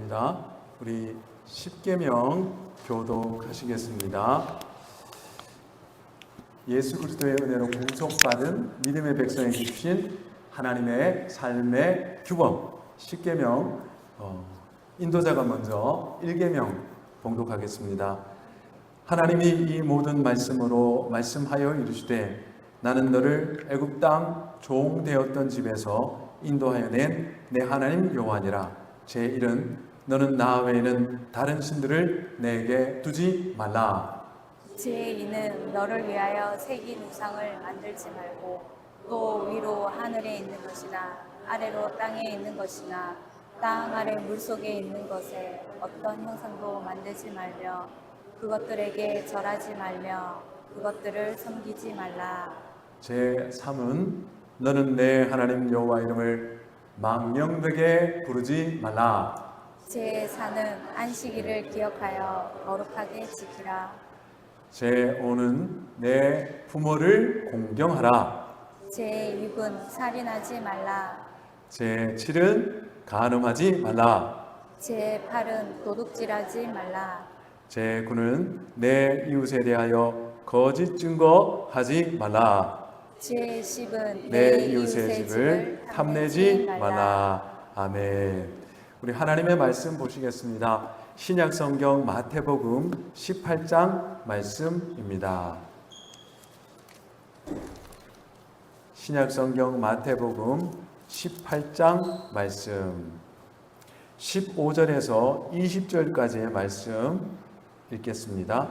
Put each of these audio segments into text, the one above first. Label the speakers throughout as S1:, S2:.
S1: 하겠습니다. 우리 십계명 교독하시겠습니다. 예수 그리스도의 은혜로 구속받은 믿음의 백성에게 주신 하나님의 삶의 규범 십계명, 인도자가 먼저 1계명 봉독하겠습니다. 하나님이 이 모든 말씀으로 말씀하여 이르시되 나는 너를 애굽 땅 종 되었던 집에서 인도하여 낸 내 하나님 여호와니라. 제1은 너는 나 외에는 다른 신들을 내게 두지 말라.
S2: 제2는 너를 위하여 새긴 우상을 만들지 말고 또 위로 하늘에 있는 것이나 아래로 땅에 있는 것이나 땅 아래 물속에 있는 것에 어떤 형상도 만들지 말며 그것들에게 절하지 말며 그것들을 섬기지 말라.
S1: 제3은 너는 내 하나님 여호와 이름을 망령되게 부르지 말라.
S2: 제4는 안식일을 기억하여 거룩하게 지키라.
S1: 제5는 내 부모를 공경하라.
S2: 제6은 살인하지 말라.
S1: 제7은 간음하지 말라.
S2: 제8은 도둑질하지 말라.
S1: 제9는 내 이웃에 대하여 거짓 증거하지 말라.
S2: 제10은
S1: 내 이웃의 집을 탐내지 말라. 아멘. 우리 하나님의 말씀 보시겠습니다. 신약 성경 마태복음 18장 말씀입니다. 신약 성경 마태복음 18장 말씀 15절에서 20절까지의 말씀 읽겠습니다.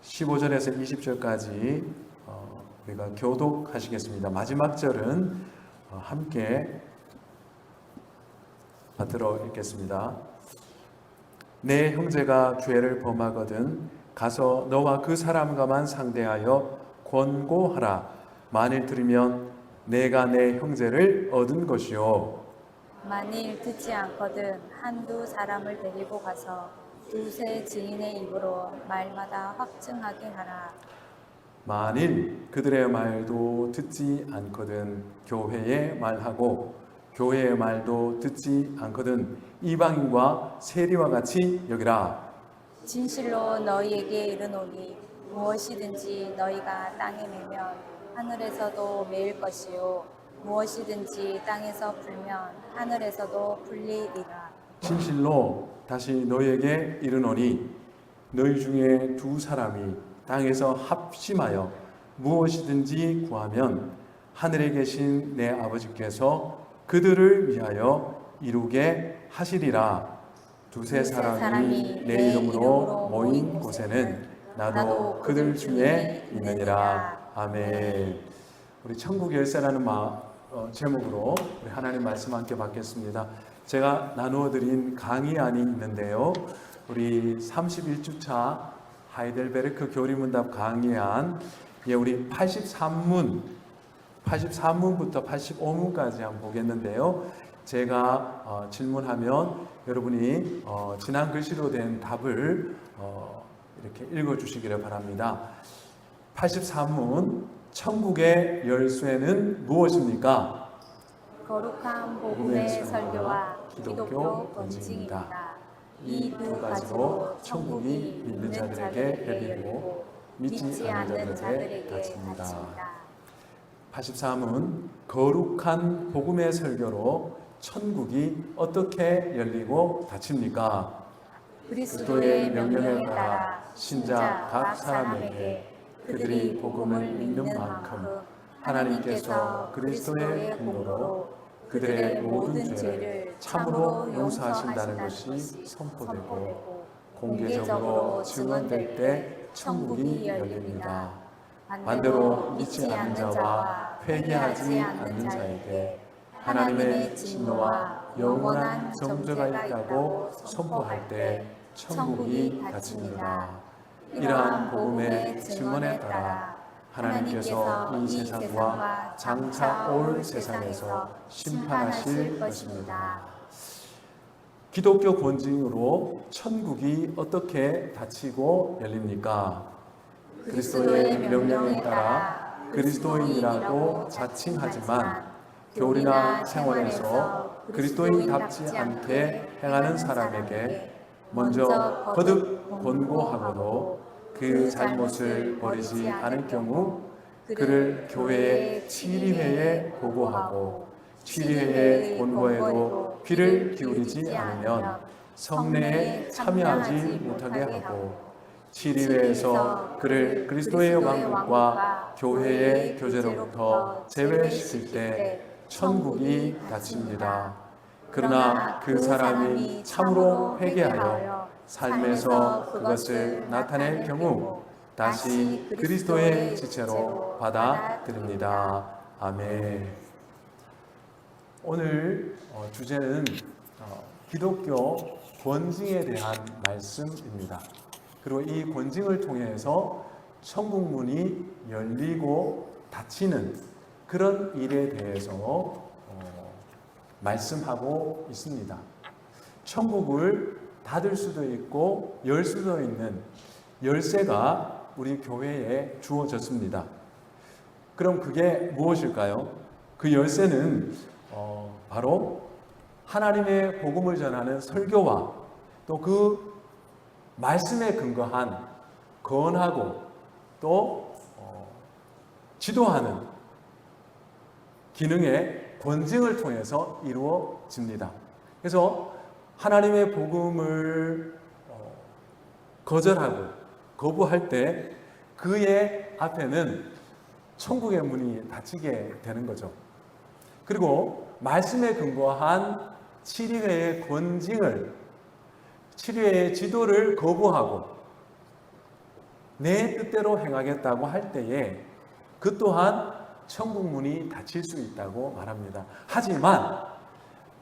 S1: (15절에서 20절까지) 우리가 교독하시겠습니다. 마지막 절은 함께 받들어 읽겠습니다. 내 형제가 죄를 범하거든 가서 너와 그 사람과만 상대하여 권고하라. 만일 들으면 내가 내 형제를 얻은 것이요
S2: 만일 듣지 않거든 한두 사람을 데리고 가서 두세 증인의 입으로 말마다 확증하게 하라.
S1: 만일 그들의 말도 듣지 않거든 교회의 말하고 교회의 말도 듣지 않거든 이방인과 세리와 같이 여기라.
S2: 진실로 너희에게 이르노니 무엇이든지 너희가 땅에 매면 하늘에서도 매일 것이요 무엇이든지 땅에서 풀면 하늘에서도 풀리리라.
S1: 진실로 다시 너희에게 이르노니 너희 중에 두 사람이 땅에서 합심하여 무엇이든지 구하면 하늘에 계신 내 아버지께서 그들을 위하여 이루게 하시리라. 두세 사람이 내 이름으로 모인 곳에는 나도 그들 중에 있느니라. 아멘. 우리 천국 열쇠라는 제목으로 우리 하나님 말씀 함께 받겠습니다. 제가 나누어 드린 강의안이 있는데요. 우리 31주차 하이델베르크 교리문답 강의안, 우리 83문부터 85문까지 한번 보겠는데요. 제가 질문하면 여러분이 지난 글씨로 된 답을 이렇게 읽어주시기를 바랍니다. 83문, 천국의 열쇠는 무엇입니까?
S2: 거룩한 복음의 설교와 기독교 권징입니다. 이 두 가지로 천국이 믿는 자들에게 열리고 믿지 않는 자들에게 닫힙니다.
S1: 83은 거룩한 복음의 설교로 천국이 어떻게 열리고 닫힙니까?
S2: 그리스도의 명령에 따라 신자 각 사람에게 그들이 복음을 믿는 만큼 하나님께서 그리스도의 공로로 그들의 모든 죄를 참으로 용서하신다는 것이 선포되고 공개적으로 증언될 때 천국이 열립니다. 반대로 믿지 않는 자와 회개하지 않는 자에게 하나님의 진노와 영원한 정죄가 있다고 선포할 때 천국이 닫힙니다. 이러한 복음의 증언에 따라 하나님께서 이 세상과 장차 올 세상에서 심판하실 것입니다.
S1: 기독교 권징으로 천국이 어떻게 닫히고 열립니까?
S2: 그리스도의 명령에 따라
S1: 그리스도인이라고 자칭하지만 교리나 생활에서 그리스도인답지 않게 행하는 사람에게 먼저 거듭 권고하고도 그 잘못을 버리지 않을 경우 그를 교회의 치리회에 보고하고 치리회의 권고에도 귀를 기울이지 않으면 성례에 참여하지 못하게 하고 치리회에서 그를 그리스도의 왕국과 교회의 교제로부터 제외시킬 때 천국이 닫힙니다. 그러나 그 사람이 참으로 회개하여 삶에서 그것을 나타낼 경우 다시 그리스도의 지체로 받아들입니다. 아멘. 오늘 주제는 기독교 권징에 대한 말씀입니다. 그리고 이 권징을 통해서 천국문이 열리고 닫히는 그런 일에 대해서 말씀하고 있습니다. 천국을 닫을 수도 있고 열 수도 있는 열쇠가 우리 교회에 주어졌습니다. 그럼 그게 무엇일까요? 그 열쇠는 바로 하나님의 복음을 전하는 설교와 또 그 말씀에 근거한 권하고 또 지도하는 기능의 권징을 통해서 이루어집니다. 그래서 하나님의 복음을 거절하고 거부할 때 그의 앞에는 천국의 문이 닫히게 되는 거죠. 그리고 말씀에 근거한 치리회의 권징을 치리회의 지도를 거부하고 내 뜻대로 행하겠다고 할 때에 그 또한 천국 문이 닫힐 수 있다고 말합니다. 하지만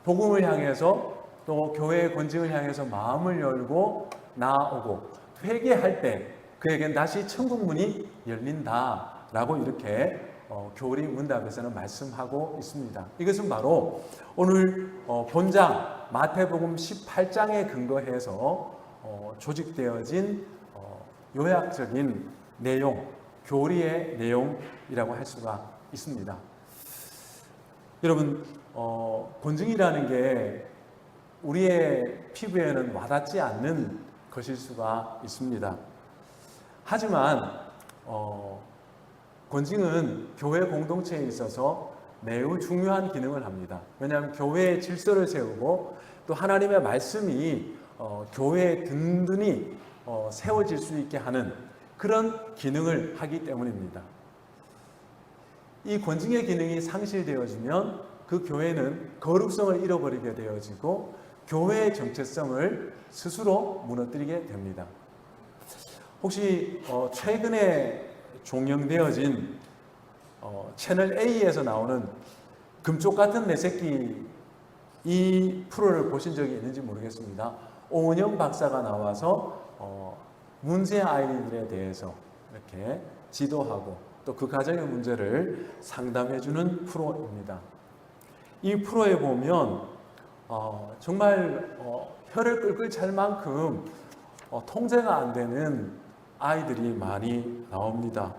S1: 복음을 향해서 또 교회의 권징을 향해서 마음을 열고 나아오고 회개할 때 그에겐 다시 천국 문이 열린다라고 이렇게 교리 문답에서는 말씀하고 있습니다. 이것은 바로 오늘 본장 마태복음 18장에 근거해서 조직되어진 요약적인 내용, 교리의 내용이라고 할 수가 있습니다. 여러분, 권징이라는 게 우리의 피부에는 와닿지 않는 것일 수가 있습니다. 하지만 권징은 교회 공동체에 있어서 매우 중요한 기능을 합니다. 왜냐하면 교회의 질서를 세우고 또 하나님의 말씀이 교회에 든든히 세워질 수 있게 하는 그런 기능을 하기 때문입니다. 이 권징의 기능이 상실되어지면 그 교회는 거룩성을 잃어버리게 되어지고 교회의 정체성을 스스로 무너뜨리게 됩니다. 혹시 최근에 종영되어진 채널 A에서 나오는 금쪽 같은 내 새끼 이 프로를 보신 적이 있는지 모르겠습니다. 오은영 박사가 나와서 문제 아이들에 대해서 이렇게 지도하고 또 그 가정의 문제를 상담해주는 프로입니다. 이 프로에 보면 정말 혀를 끌끌 찰 만큼 통제가 안 되는 아이들이 많이 나옵니다.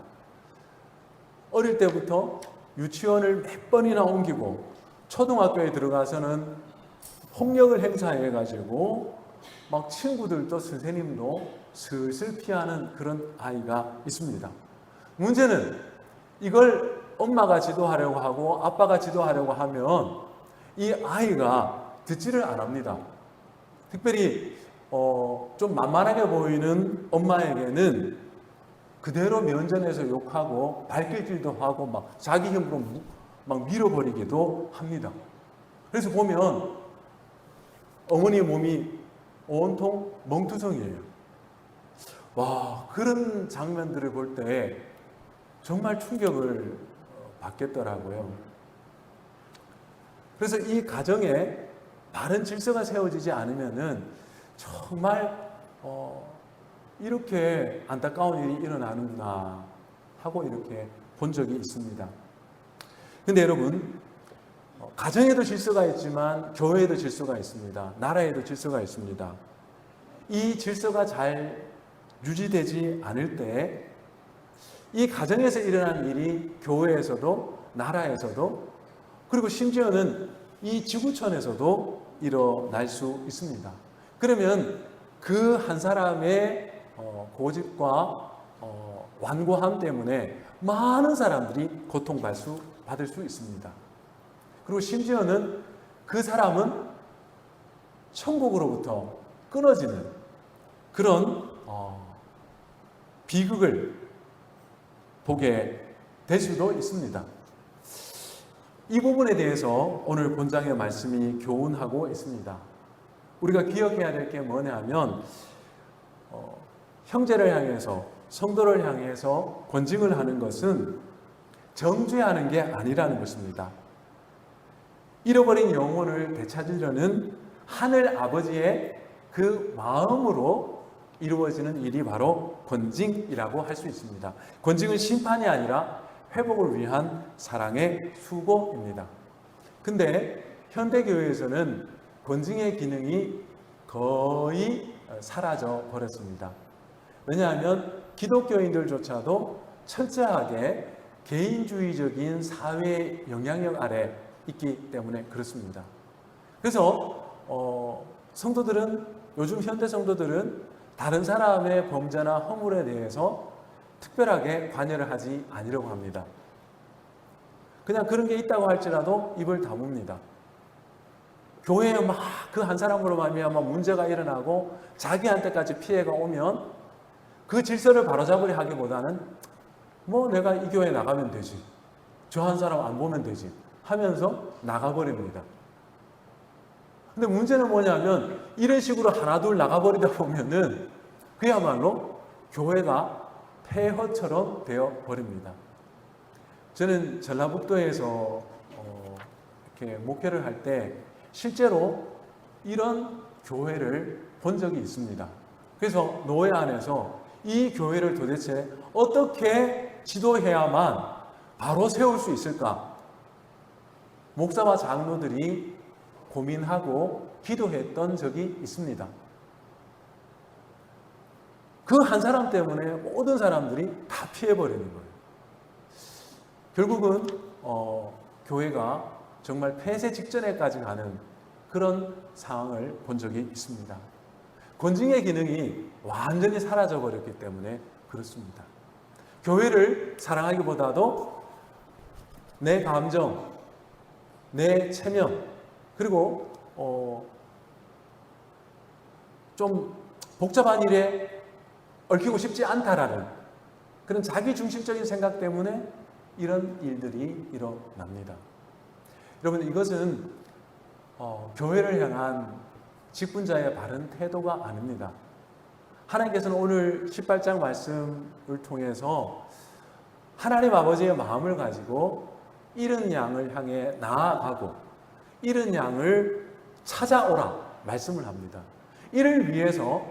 S1: 어릴 때부터 유치원을 몇 번이나 옮기고 초등학교에 들어가서는 폭력을 행사해가지고 막 친구들도 선생님도 슬슬 피하는 그런 아이가 있습니다. 문제는 이걸 엄마가 지도하려고 하고 아빠가 지도하려고 하면 이 아이가 듣지를 안 합니다. 특별히 좀 만만하게 보이는 엄마에게는 그대로 면전에서 욕하고 발길질도 하고 막 자기 힘으로 막 밀어버리기도 합니다. 그래서 보면 어머니 몸이 온통 멍투성이에요. 와, 그런 장면들을 볼 때 정말 충격을 받겠더라고요. 그래서 이 가정에 바른 질서가 세워지지 않으면은 정말 이렇게 안타까운 일이 일어나는구나 하고 이렇게 본 적이 있습니다. 근데 여러분, 가정에도 질서가 있지만 교회에도 질서가 있습니다. 나라에도 질서가 있습니다. 이 질서가 잘 유지되지 않을 때 이 가정에서 일어나는 일이 교회에서도 나라에서도 그리고 심지어는 이 지구촌에서도 일어날 수 있습니다. 그러면 그 한 사람의 고집과 완고함 때문에 많은 사람들이 고통받을 수 있습니다. 그리고 심지어는 그 사람은 천국으로부터 끊어지는 그런 비극을 보게 될 수도 있습니다. 이 부분에 대해서 오늘 본장의 말씀이 교훈하고 있습니다. 우리가 기억해야 될 게 뭐냐 하면 형제를 향해서 성도를 향해서 권징을 하는 것은 정죄하는 게 아니라는 것입니다. 잃어버린 영혼을 되찾으려는 하늘 아버지의 그 마음으로 이루어지는 일이 바로 권징이라고 할 수 있습니다. 권징은 심판이 아니라 회복을 위한 사랑의 수고입니다. 근데 현대교회에서는 권징의 기능이 거의 사라져 버렸습니다. 왜냐하면 기독교인들조차도 철저하게 개인주의적인 사회의 영향력 아래 있기 때문에 그렇습니다. 그래서 성도들은 요즘 현대 성도들은 다른 사람의 범죄나 허물에 대해서 특별하게 관여를 하지 않으려고 합니다. 그냥 그런 게 있다고 할지라도 입을 다뭅니다. 교회에 막 그 한 사람으로 말미암아 문제가 일어나고 자기한테까지 피해가 오면 그 질서를 바로잡으려 하기보다는 뭐 내가 이 교회 나가면 되지, 저 한 사람 안 보면 되지 하면서 나가버립니다. 근데 문제는 뭐냐면 이런 식으로 하나둘 나가버리다 보면은 그야말로 교회가 폐허처럼 되어버립니다. 저는 전라북도에서 이렇게 목회를 할 때 실제로 이런 교회를 본 적이 있습니다. 그래서 노회 안에서 이 교회를 도대체 어떻게 지도해야만 바로 세울 수 있을까? 목사와 장로들이 고민하고 기도했던 적이 있습니다. 그 한 사람 때문에 모든 사람들이 다 피해버리는 거예요. 결국은 교회가 정말 폐쇄 직전에까지 가는 그런 상황을 본 적이 있습니다. 권징의 기능이 완전히 사라져버렸기 때문에 그렇습니다. 교회를 사랑하기보다도 내 감정, 내 체면, 그리고 좀 복잡한 일에 얽히고 싶지 않다라는 그런 자기중심적인 생각 때문에 이런 일들이 일어납니다. 여러분, 이것은 교회를 향한 직분자의 바른 태도가 아닙니다. 하나님께서는 오늘 18장 말씀을 통해서 하나님 아버지의 마음을 가지고 잃은 양을 향해 나아가고 잃은 양을 찾아오라 말씀을 합니다. 이를 위해서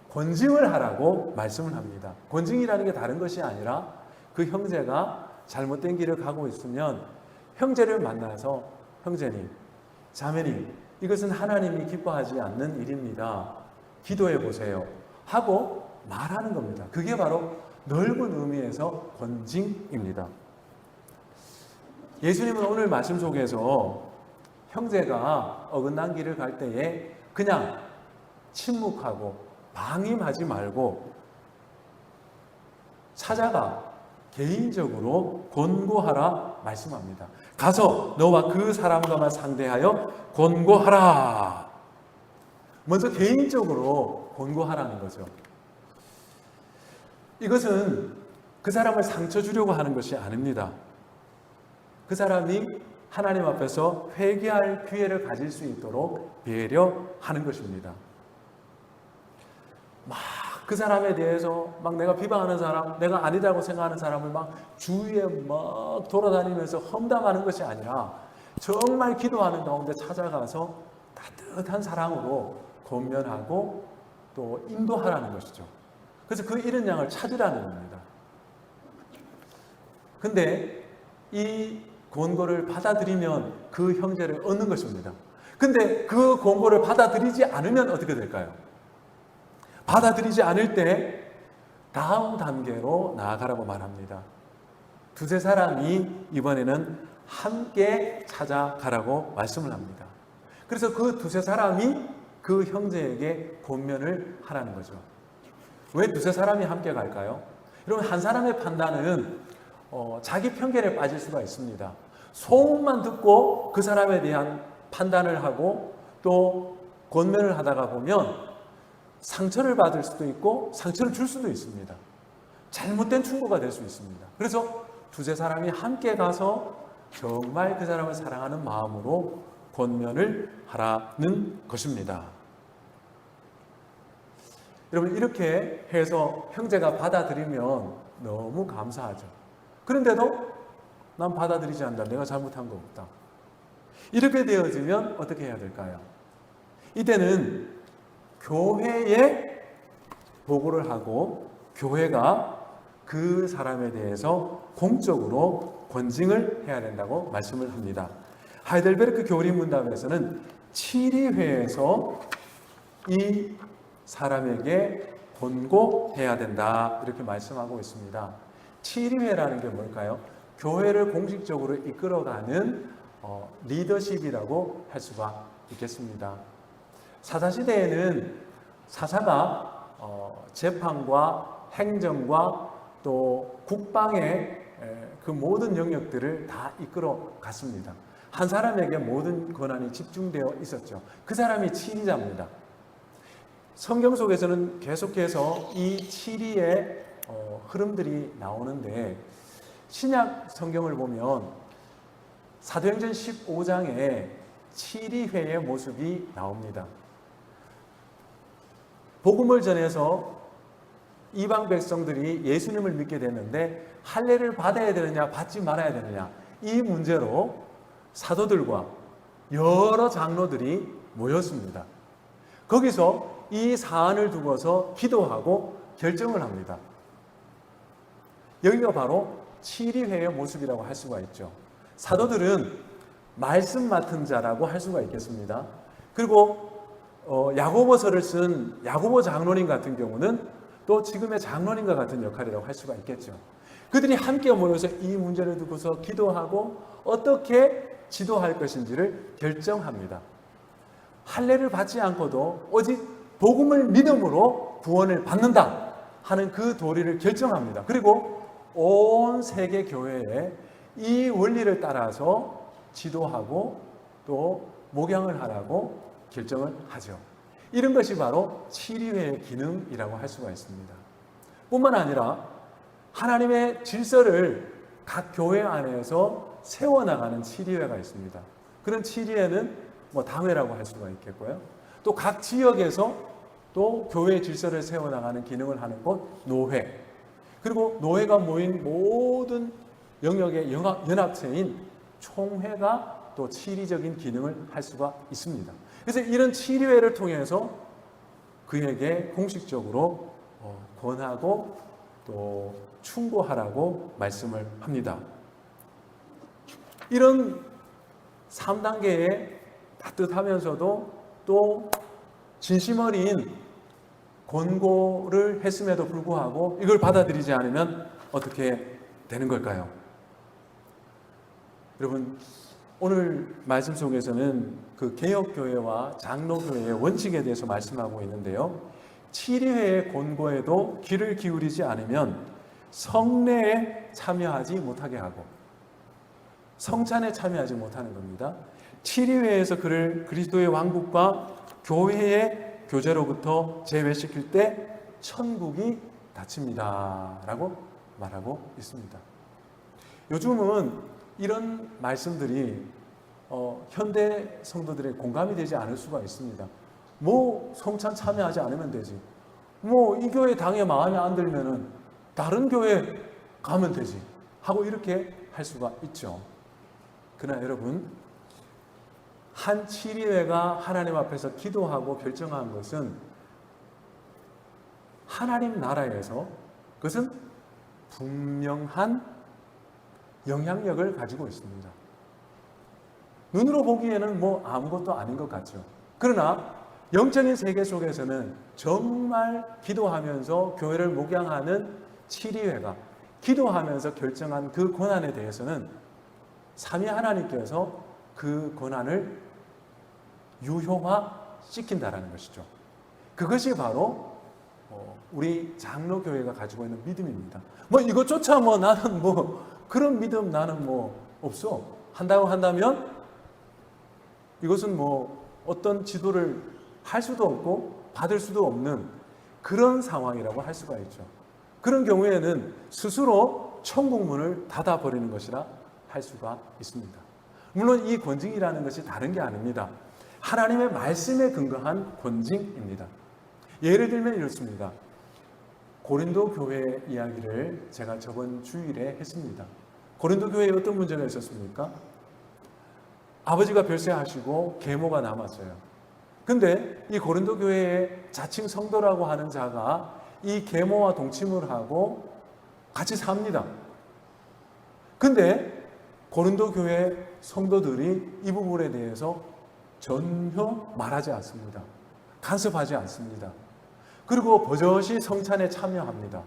S1: 권징을 하라고 말씀을 합니다. 권징이라는 게 다른 것이 아니라 그 형제가 잘못된 길을 가고 있으면 형제를 만나서 형제님, 자매님, 이것은 하나님이 기뻐하지 않는 일입니다. 기도해 보세요. 하고 말하는 겁니다. 그게 바로 넓은 의미에서 권징입니다. 예수님은 오늘 말씀 속에서 형제가 어긋난 길을 갈 때에 그냥 침묵하고 방임하지 말고 찾아가 개인적으로 권고하라 말씀합니다. 가서 너와 그 사람과만 상대하여 권고하라. 먼저 개인적으로 권고하라는 거죠. 이것은 그 사람을 상처 주려고 하는 것이 아닙니다. 그 사람이 하나님 앞에서 회개할 기회를 가질 수 있도록 배려하는 것입니다. 막 그 사람에 대해서 막 내가 비방하는 사람, 내가 아니다고 생각하는 사람을 막 주위에 막 돌아다니면서 험담하는 것이 아니라 정말 기도하는 가운데 찾아가서 따뜻한 사랑으로 권면하고 또 인도하라는 것이죠. 그래서 그 잃은 양을 찾으라는 겁니다. 근데 이 권고를 받아들이면 그 형제를 얻는 것입니다. 근데 그 권고를 받아들이지 않으면 어떻게 될까요? 받아들이지 않을 때 다음 단계로 나아가라고 말합니다. 두세 사람이 이번에는 함께 찾아가라고 말씀을 합니다. 그래서 그 두세 사람이 그 형제에게 권면을 하라는 거죠. 왜 두세 사람이 함께 갈까요? 여러분, 한 사람의 판단은 자기 편견에 빠질 수가 있습니다. 소문만 듣고 그 사람에 대한 판단을 하고 또 권면을 하다가 보면 상처를 받을 수도 있고 상처를 줄 수도 있습니다. 잘못된 충고가 될 수 있습니다. 그래서 두세 사람이 함께 가서 정말 그 사람을 사랑하는 마음으로 권면을 하라는 것입니다. 여러분, 이렇게 해서 형제가 받아들이면 너무 감사하죠. 그런데도 난 받아들이지 않는다. 내가 잘못한 거 없다. 이렇게 되어지면 어떻게 해야 될까요? 이때는 교회에 보고를 하고 교회가 그 사람에 대해서 공적으로 권징을 해야 된다고 말씀을 합니다. 하이델베르크 교리문답에서는 7위회에서 이 사람에게 권고해야 된다, 이렇게 말씀하고 있습니다. 7위회라는 게 뭘까요? 교회를 공식적으로 이끌어가는 리더십이라고 할 수가 있겠습니다. 사사시대에는 사사가 재판과 행정과 또 국방의 그 모든 영역들을 다 이끌어 갔습니다. 한 사람에게 모든 권한이 집중되어 있었죠. 그 사람이 치리자입니다. 성경 속에서는 계속해서 이 치리의 흐름들이 나오는데, 신약 성경을 보면 사도행전 15장에 치리회의 모습이 나옵니다. 복음을 전해서 이방 백성들이 예수님을 믿게 됐는데 할례를 받아야 되느냐 받지 말아야 되느냐, 이 문제로 사도들과 여러 장로들이 모였습니다. 거기서 이 사안을 두고서 기도하고 결정을 합니다. 여기가 바로 치리회의 모습이라고 할 수가 있죠. 사도들은 말씀 맡은 자라고 할 수가 있겠습니다. 그리고 야고보서를 쓴 야고보 장로님 같은 경우는 또 지금의 장로님과 같은 역할이라고 할 수가 있겠죠. 그들이 함께 모여서 이 문제를 두고서 기도하고 어떻게 지도할 것인지를 결정합니다. 할례를 받지 않고도 오직 복음을 믿음으로 구원을 받는다 하는 그 도리를 결정합니다. 그리고 온 세계 교회에 이 원리를 따라서 지도하고 또 목양을 하라고 결정을 하죠. 이런 것이 바로 치리회의 기능이라고 할 수가 있습니다. 뿐만 아니라 하나님의 질서를 각 교회 안에서 세워나가는 치리회가 있습니다. 그런 치리회는 당회라고 할 수가 있겠고요. 또 각 지역에서 또 교회의 질서를 세워나가는 기능을 하는 곳 노회, 그리고 노회가 모인 모든 영역의 연합체인 총회가 또 치리적인 기능을 할 수가 있습니다. 그래서 이런 치리회를 통해서 그에게 공식적으로 권하고 또 충고하라고 말씀을 합니다. 이런 3단계의 따뜻하면서도 또 진심 어린 권고를 했음에도 불구하고 이걸 받아들이지 않으면 어떻게 되는 걸까요? 여러분, 오늘 말씀 속에서는 그 개혁교회와 장로교회의 원칙에 대해서 말씀하고 있는데요. 치리회의 권고에도 귀를 기울이지 않으면 성례에 참여하지 못하게 하고 성찬에 참여하지 못하는 겁니다. 치리회에서 그를 그리스도의 왕국과 교회의 교제로부터 제외시킬 때 천국이 닫힙니다 라고 말하고 있습니다. 요즘은 이런 말씀들이 현대 성도들의 공감이 되지 않을 수가 있습니다. 성찬 참여하지 않으면 되지. 이 교회 당에 마음에 안 들면은 다른 교회 가면 되지. 하고 이렇게 할 수가 있죠. 그러나 여러분, 한 치리회가 하나님 앞에서 기도하고 결정한 것은 하나님 나라에서 그것은 분명한 영향력을 가지고 있습니다. 눈으로 보기에는 아무것도 아닌 것 같죠. 그러나 영적인 세계 속에서는 정말 기도하면서 교회를 목양하는 치리회가 기도하면서 결정한 그 권한에 대해서는 삼위 하나님께서 그 권한을 유효화시킨다라는 것이죠. 그것이 바로 우리 장로교회가 가지고 있는 믿음입니다. 뭐 이것조차 뭐 나는 뭐 그런 믿음 나는 뭐 없어 한다고 한다면 이것은 뭐 어떤 지도를 할 수도 없고 받을 수도 없는 그런 상황이라고 할 수가 있죠. 그런 경우에는 스스로 천국문을 닫아버리는 것이라 할 수가 있습니다. 물론 이 권징이라는 것이 다른 게 아닙니다. 하나님의 말씀에 근거한 권징입니다. 예를 들면 이렇습니다. 고린도 교회 이야기를 제가 저번 주일에 했습니다. 고린도 교회에 어떤 문제가 있었습니까? 아버지가 별세하시고 계모가 남았어요. 근데 이 고린도 교회의 자칭 성도라고 하는 자가 이 계모와 동침을 하고 같이 삽니다. 근데 고린도 교회 성도들이 이 부분에 대해서 전혀 말하지 않습니다. 간섭하지 않습니다. 그리고 버젓이 성찬에 참여합니다.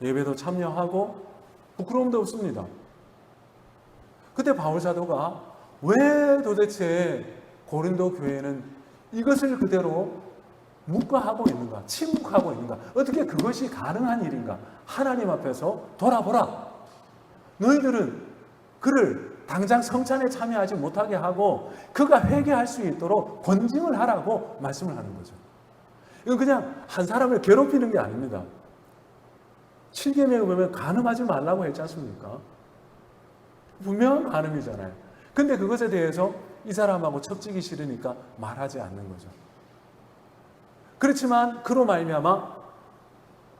S1: 예배도 참여하고 부끄러움도 없습니다. 그때 바울 사도가 왜 도대체 고린도 교회는 이것을 그대로 묵과하고 있는가? 침묵하고 있는가? 어떻게 그것이 가능한 일인가? 하나님 앞에서 돌아보라. 너희들은 그를 당장 성찬에 참여하지 못하게 하고 그가 회개할 수 있도록 권징을 하라고 말씀을 하는 거죠. 이건 그냥 한 사람을 괴롭히는 게 아닙니다. 7계명에 보면 간음하지 말라고 했지 않습니까? 분명한 간음이잖아요. 근데 그것에 대해서 이 사람하고 척지기 싫으니까 말하지 않는 거죠. 그렇지만 그로 말미암아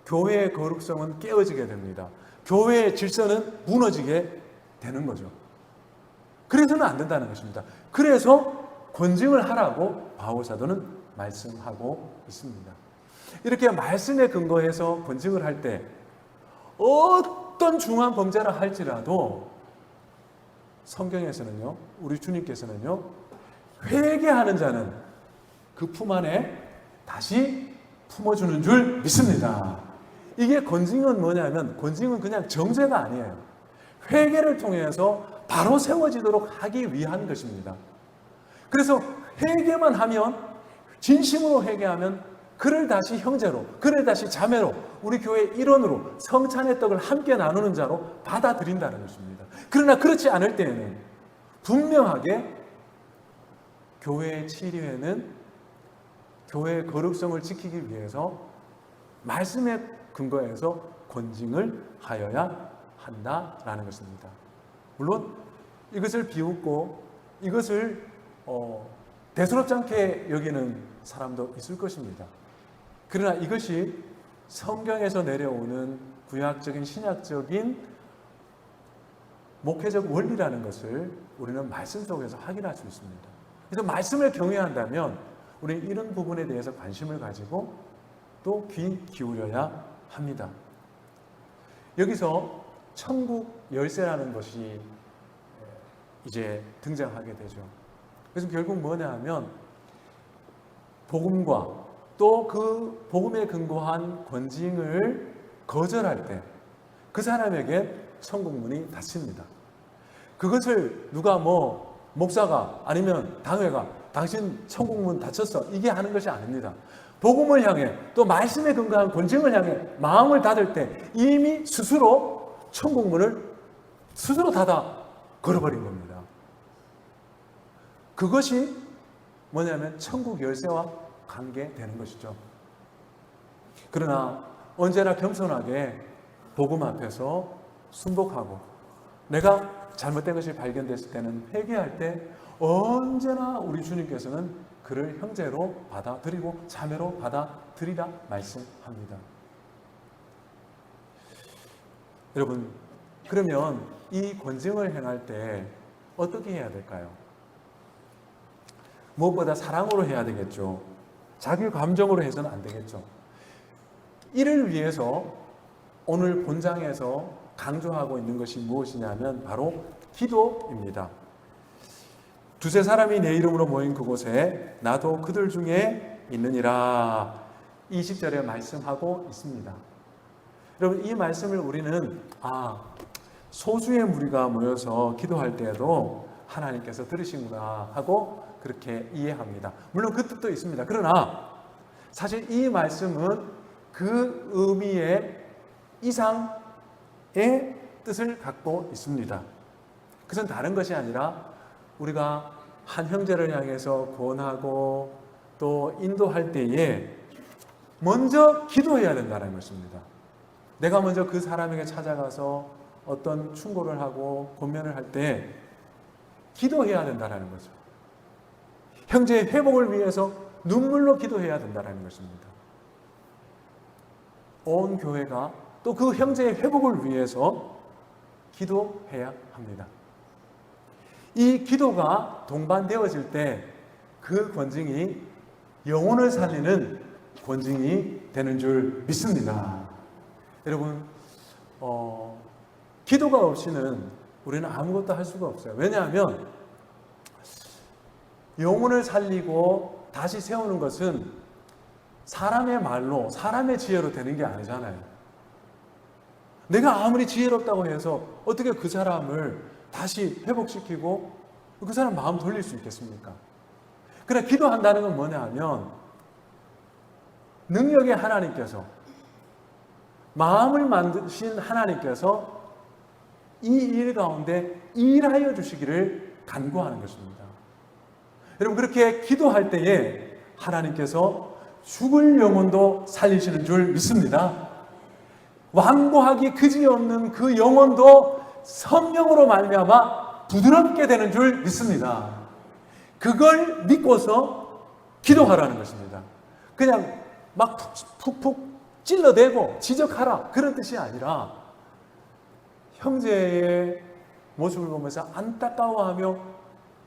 S1: 교회의 거룩성은 깨어지게 됩니다. 교회의 질서는 무너지게 되는 거죠. 그래서는 안 된다는 것입니다. 그래서 권징을 하라고 바울 사도는 말씀하고 있습니다. 이렇게 말씀에 근거해서 권징을 할 때 어떤 중한 범죄를 할지라도 성경에서는요, 우리 주님께서는요, 회개하는 자는 그 품 안에 다시 품어주는 줄 믿습니다. 이게 권징은 뭐냐면, 권징은 그냥 정죄가 아니에요. 회개를 통해서 바로 세워지도록 하기 위한 것입니다. 그래서 회개만 하면, 진심으로 회개하면 그를 다시 형제로, 그를 다시 자매로, 우리 교회 일원으로 성찬의 떡을 함께 나누는 자로 받아들인다는 것입니다. 그러나 그렇지 않을 때에는 분명하게 교회의 치리회는 교회의 거룩성을 지키기 위해서 말씀에 근거해서 권징을 하여야 한다라는 것입니다. 물론 이것을 비웃고 이것을 대수롭지 않게 여기는 사람도 있을 것입니다. 그러나 이것이 성경에서 내려오는 구약적인 신약적인 목회적 원리라는 것을 우리는 말씀 속에서 확인할 수 있습니다. 그래서 말씀을 경외한다면 우리는 이런 부분에 대해서 관심을 가지고 또 귀 기울여야 합니다. 여기서 천국 열쇠라는 것이 이제 등장하게 되죠. 그래서 결국 뭐냐 하면 복음과 또 그 복음에 근거한 권징을 거절할 때 그 사람에게 천국문이 닫힙니다. 그것을 누가 뭐 목사가 아니면 당회가 당신 천국문 닫혔어 이게 하는 것이 아닙니다. 복음을 향해 또 말씀에 근거한 권징을 향해 마음을 닫을 때 이미 스스로 천국문을 스스로 닫아 걸어버린 겁니다. 그것이 뭐냐면 천국 열쇠와 관계되는 것이죠. 그러나 언제나 겸손하게 복음 앞에서 순복하고 내가 잘못된 것이 발견됐을 때는 회개할 때 언제나 우리 주님께서는 그를 형제로 받아들이고 자매로 받아들이라 말씀합니다. 여러분, 그러면 이 권징을 행할 때 어떻게 해야 될까요? 무엇보다 사랑으로 해야 되겠죠. 자기 감정으로 해서는 안 되겠죠. 이를 위해서 오늘 본장에서 강조하고 있는 것이 무엇이냐면 바로 기도입니다. 두세 사람이 내 이름으로 모인 그곳에 나도 그들 중에 있느니라. 20절에 말씀하고 있습니다. 여러분, 이 말씀을 우리는 소수의 무리가 모여서 기도할 때에도 하나님께서 들으시구나 하고 그렇게 이해합니다. 물론 그 뜻도 있습니다. 그러나 사실 이 말씀은 그 의미의 이상의 뜻을 갖고 있습니다. 그것은 다른 것이 아니라 우리가 한 형제를 향해서 권하고 또 인도할 때에 먼저 기도해야 된다는 것입니다. 내가 먼저 그 사람에게 찾아가서 어떤 충고를 하고 권면을 할 때 기도해야 된다는 거죠. 형제의 회복을 위해서 눈물로 기도해야 된다는 것입니다. 온 교회가 또 그 형제의 회복을 위해서 기도해야 합니다. 이 기도가 동반되어질 때 그 권징이 영혼을 살리는 권징이 되는 줄 믿습니다. 여러분, 기도가 없이는 우리는 아무것도 할 수가 없어요. 왜냐하면 영혼을 살리고 다시 세우는 것은 사람의 말로, 사람의 지혜로 되는 게 아니잖아요. 내가 아무리 지혜롭다고 해서 어떻게 그 사람을 다시 회복시키고 그 사람 마음 돌릴 수 있겠습니까? 그러나 기도한다는 건 뭐냐 하면 능력의 하나님께서, 마음을 만드신 하나님께서 이 일 가운데 일하여 주시기를 간구하는 것입니다. 여러분, 그렇게 기도할 때에 하나님께서 죽을 영혼도 살리시는 줄 믿습니다. 완고하기 그지없는 그 영혼도 성령으로 말미암아 부드럽게 되는 줄 믿습니다. 그걸 믿고서 기도하라는 것입니다. 그냥 막 푹푹 찔러대고 지적하라 그런 뜻이 아니라 형제의 모습을 보면서 안타까워하며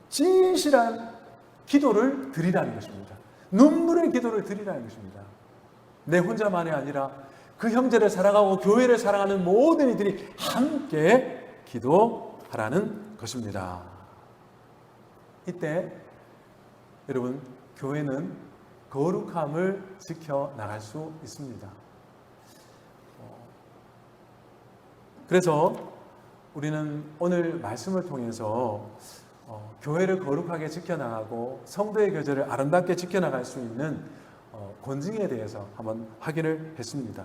S1: 진실한 기도를 드리라는 것입니다. 눈물의 기도를 드리라는 것입니다. 내 혼자만이 아니라 그 형제를 사랑하고 교회를 사랑하는 모든 이들이 함께 기도하라는 것입니다. 이때 여러분, 교회는 거룩함을 지켜나갈 수 있습니다. 그래서 우리는 오늘 말씀을 통해서 교회를 거룩하게 지켜나가고 성도의 교제를 아름답게 지켜나갈 수 있는 권징에 대해서 한번 확인을 했습니다.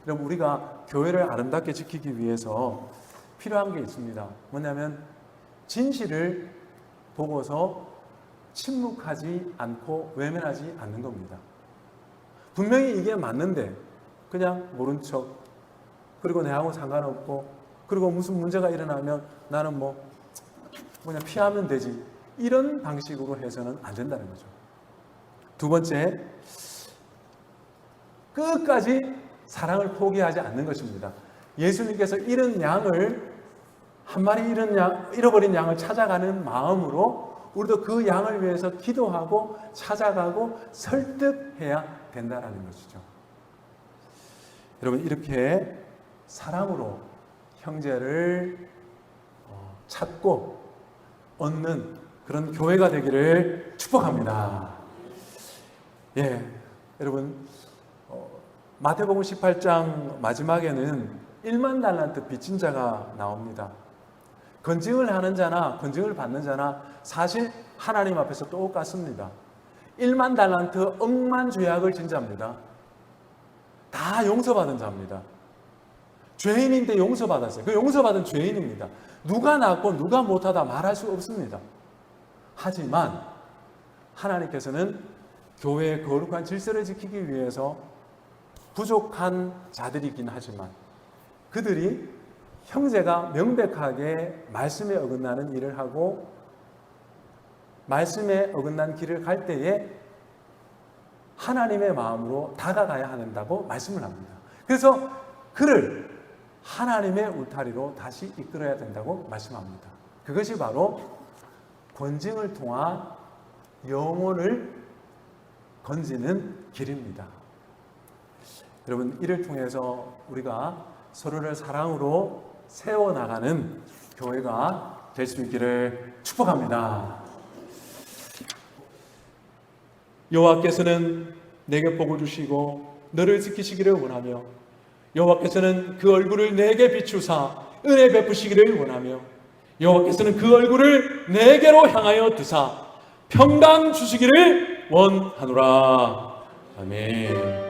S1: 그럼 우리가 교회를 아름답게 지키기 위해서 필요한 게 있습니다. 뭐냐면 진실을 보고서 침묵하지 않고 외면하지 않는 겁니다. 분명히 이게 맞는데 그냥 모른 척, 그리고 내하고 상관없고, 그리고 무슨 문제가 일어나면 나는 그냥 피하면 되지, 이런 방식으로 해서는 안 된다는 거죠. 두 번째, 끝까지 사랑을 포기하지 않는 것입니다. 예수님께서 잃은 양을, 한 마리 잃어버린 양을 찾아가는 마음으로 우리도 그 양을 위해서 기도하고 찾아가고 설득해야 된다는 것이죠. 여러분, 이렇게 사랑으로 형제를 찾고 얻는 그런 교회가 되기를 축복합니다. 여러분, 마태복음 18장 마지막에는 1만 달란트 빚진 자가 나옵니다. 건징을 하는 자나 건징을 받는 자나 사실 하나님 앞에서 똑같습니다. 1만 달란트 억만 죄악을 진 자입니다. 다 용서받은 자입니다. 죄인인데 용서받았어요. 그 용서받은 죄인입니다. 누가 낫고 누가 못하다 말할 수 없습니다. 하지만 하나님께서는 교회의 거룩한 질서를 지키기 위해서 부족한 자들이긴 하지만 그들이 형제가 명백하게 말씀에 어긋나는 일을 하고 말씀에 어긋난 길을 갈 때에 하나님의 마음으로 다가가야 한다고 말씀을 합니다. 그래서 그를 하나님의 울타리로 다시 이끌어야 된다고 말씀합니다. 그것이 바로 권징을 통한 영혼을 건지는 길입니다. 여러분, 이를 통해서 우리가 서로를 사랑으로 세워나가는 교회가 될 수 있기를 축복합니다. 여호와께서는 내게 복을 주시고 너를 지키시기를 원하며 여호와께서는 그 얼굴을 내게 비추사 은혜 베푸시기를 원하며 여호와께서는 그 얼굴을 내게로 향하여 드사 평강 주시기를 원하노라. 아멘.